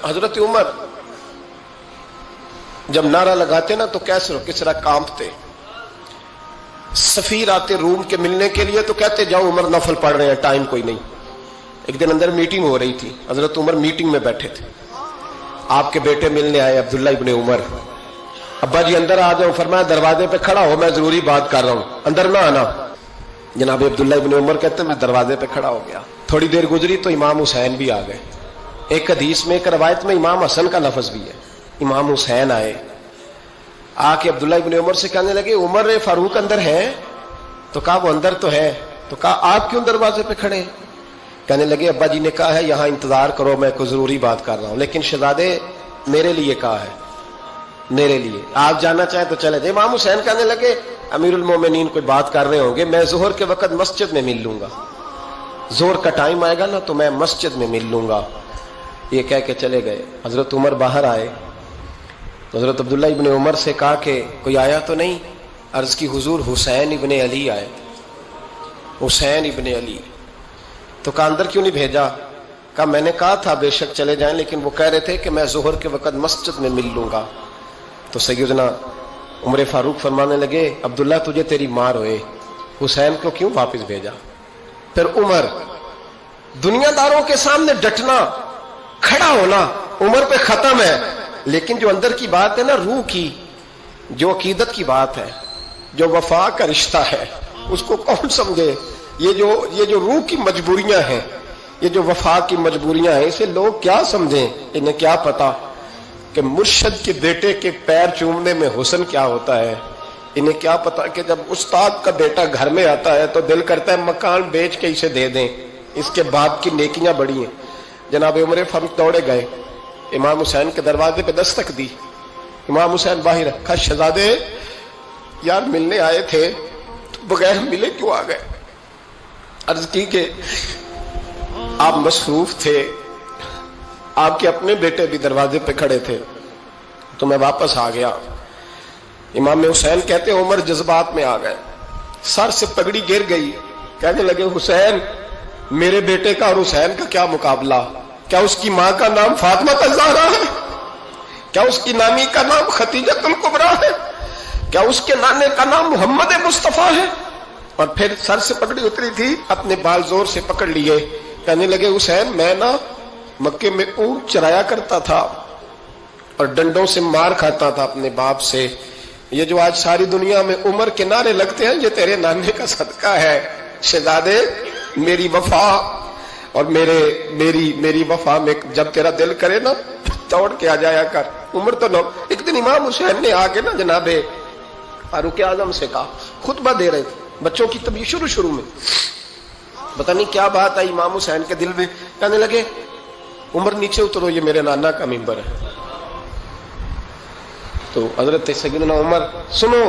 حضرت عمر جب نعرہ لگاتے نا تو کیسر و کسرا کانپتے. سفیر آتے روم کے ملنے کے لیے تو کہتے جاؤ عمر نفل پڑھ رہے ہیں، ٹائم کوئی نہیں. ایک دن اندر میٹنگ ہو رہی تھی، حضرت عمر میٹنگ میں بیٹھے تھے. آپ کے بیٹے ملنے آئے عبداللہ ابن عمر. ابا جی اندر آ جاؤ. فرمایا دروازے پہ کھڑا ہو، میں ضروری بات کر رہا ہوں، اندر نہ آنا. جناب عبداللہ ابن عمر کہتے میں دروازے پہ کھڑا ہو گیا. تھوڑی دیر گزری تو امام حسین بھی آ گئے. ایک حدیث میں ایک روایت میں امام حسن کا لفظ بھی ہے. امام حسین آئے، آ کے عبداللہ ابن عمر سے کہنے لگے عمر فاروق اندر ہے؟ تو کہا وہ اندر تو ہے. تو کہا آپ کیوں دروازے پہ کھڑے؟ کہنے لگے ابا جی نے کہا ہے یہاں انتظار کرو، میں کوئی ضروری بات کر رہا ہوں. لیکن شہزادے میرے لیے کہا ہے، میرے لیے آپ جانا چاہیں تو چلے جائیں. امام حسین کہنے لگے امیر المومنین کوئی بات کر رہے ہوں گے، میں ظہر کے وقت مسجد میں مل لوں گا، ظہر کا ٹائم آئے گا نا تو میں مسجد میں مل لوں گا. یہ کہہ کے چلے گئے. حضرت عمر باہر آئے تو حضرت عبداللہ ابن عمر سے کہا کہ کوئی آیا تو نہیں؟ عرض کی حضور حسین ابن علی آئے. حسین ابن علی. تو کہا اندر کیوں نہیں بھیجا؟ کہا میں نے کہا تھا بے شک چلے جائیں، لیکن وہ کہہ رہے تھے کہ میں ظہر کے وقت مسجد میں مل لوں گا. تو سیدنا عمر فاروق فرمانے لگے عبداللہ تجھے تیری مار ہوئے، حسین کو کیوں واپس بھیجا؟ پھر عمر دنیا داروں کے سامنے ڈٹنا، کھڑا ہونا عمر پہ ختم ہے، لیکن جو اندر کی بات ہے نا، روح کی، جو عقیدت کی بات ہے، جو وفا کا رشتہ ہے، اس کو کون سمجھے؟ یہ جو روح کی مجبوریاں ہیں، یہ جو وفا کی مجبوریاں ہیں، اسے لوگ کیا سمجھیں؟ انہیں کیا پتا کہ مرشد کے بیٹے کے پیر چومنے میں حسن کیا ہوتا ہے. انہیں کیا پتا کہ جب استاد کا بیٹا گھر میں آتا ہے تو دل کرتا ہے مکان بیچ کے اسے دے دیں، اس کے باپ کی نیکیاں بڑی ہیں. جناب عمر فاروق دوڑے گئے، امام حسین کے دروازے پہ دستک دی. امام حسین باہر رکھا. شہزادے یار ملنے آئے تھے تو بغیر ملے کیوں آ گئے؟ عرض کی کہ آپ مصروف تھے، آپ کے اپنے بیٹے بھی دروازے پہ کھڑے تھے تو میں واپس آ گیا. امام حسین کہتے عمر جذبات میں آ گئے، سر سے پگڑی گر گئی. کہنے لگے حسین میرے بیٹے کا اور حسین کا کیا مقابلہ؟ کیا اس کی ماں کا نام فاطمہ الزہرا ہے؟ کیا اس کی نانی کا نام خدیجہ الکبریٰ ہے؟ کیا اس کے نانے کا نام محمد مصطفیٰ ہے؟ اور پھر سر سے پگڑی اتری تھی، اپنے بال زور سے پکڑ لیے. کہنے لگے حسین میں نا مکے میں اونٹ چرایا کرتا تھا اور ڈنڈوں سے مار کھاتا تھا اپنے باپ سے. یہ جو آج ساری دنیا میں عمر کے نعرے لگتے ہیں یہ تیرے نانے کا صدقہ ہے. شہزادے میری وفا اور میری وفا میں جب تیرا دل کرے نا دوڑ کے آ جایا کر. عمر تو نو. ایک دن امام حسین نے آ کے نا جناب فاروق اعظم سے کہا، خطبہ دے رہے تھے بچوں کی طبیعت شروع میں، پتہ نہیں کیا بات آئی امام حسین کے دل میں. کہنے لگے عمر نیچے اترو، یہ میرے نانا کا ممبر ہے. تو حضرت سیدنا عمر سنو،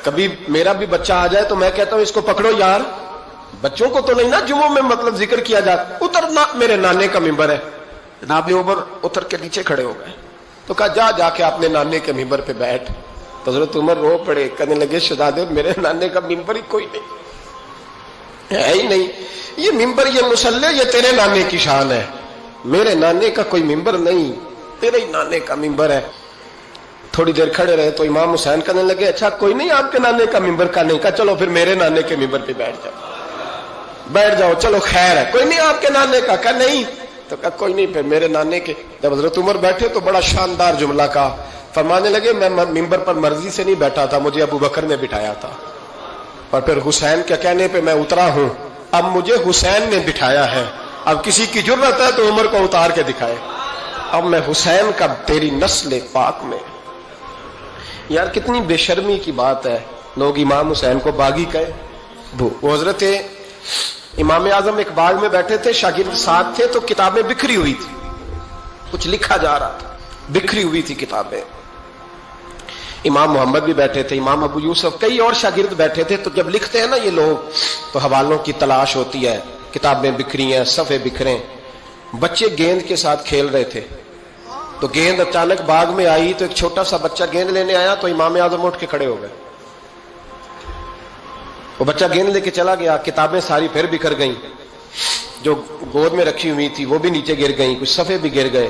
کبھی میرا بھی بچہ آ جائے تو میں کہتا ہوں اس کو پکڑو یار، بچوں کو تو نہیں نا جمعوں میں مطلب ذکر کیا جاتا، اترنا میرے نانے کا ممبر ہے. جناب عمر اتر کے نیچے کھڑے ہو گئے. تو کہا جا کے اپنے نانے کے ممبر پہ بیٹھ. تو حضرت عمر رو پڑے. کہنے لگے شہزادے میرے نانے کا ممبر ہی کوئی نہیں ہے ہی نہیں، یہ ممبر یہ مصلی یہ تیرے نانے کی شان ہے، میرے نانے کا کوئی ممبر نہیں، تیرے ہی نانے کا ممبر ہے. تھوڑی دیر کھڑے رہے تو امام حسین کہنے لگے اچھا کوئی نہیں آپ کے نانے کا ممبر کا نہیں؟ کہا چلو پھر میرے نانے کے ممبر پہ بیٹھ جاؤ چلو خیر ہے. کوئی نہیں آپ کے نانے کا؟ کہا نہیں. تو کہا کوئی نہیں پھر میرے نانے کے. جب حضرت عمر بیٹھے تو بڑا شاندار جملہ کہا. فرمانے لگے میں ممبر پر مرضی سے نہیں بیٹھا تھا، مجھے ابو بکر نے بٹھایا تھا، اور پھر حسین کے کہنے پہ میں اترا ہوں، اب مجھے حسین نے بٹھایا ہے. اب کسی کی جرت ہے تو عمر کو اتار کے دکھائے، اب میں حسین کا تیری نسل پاک میں. یار کتنی بے شرمی کی بات ہے، لوگ امام حسین کو باغی کہے. وہ حضرت امام اعظم ایک باغ میں بیٹھے تھے، شاگرد ساتھ تھے، تو کتابیں بکھری ہوئی تھی، کچھ لکھا جا رہا تھا، بکھری ہوئی تھی کتابیں. امام محمد بھی بیٹھے تھے، امام ابو یوسف، کئی اور شاگرد بیٹھے تھے. تو جب لکھتے ہیں نا یہ لوگ تو حوالوں کی تلاش ہوتی ہے، کتابیں بکھری ہیں، صفحے بکھرے. بچے گیند کے ساتھ کھیل رہے تھے تو گیند اچانک باغ میں آئی تو ایک چھوٹا سا بچہ گیند لینے آیا تو امام اعظم اٹھ کے کھڑے ہو گئے. وہ بچہ گیند لے کے چلا گیا، کتابیں ساری پھر بکھر گئیں، جو گود میں رکھی ہوئی تھی وہ بھی نیچے گر گئیں، کچھ صفحے بھی گر گئے.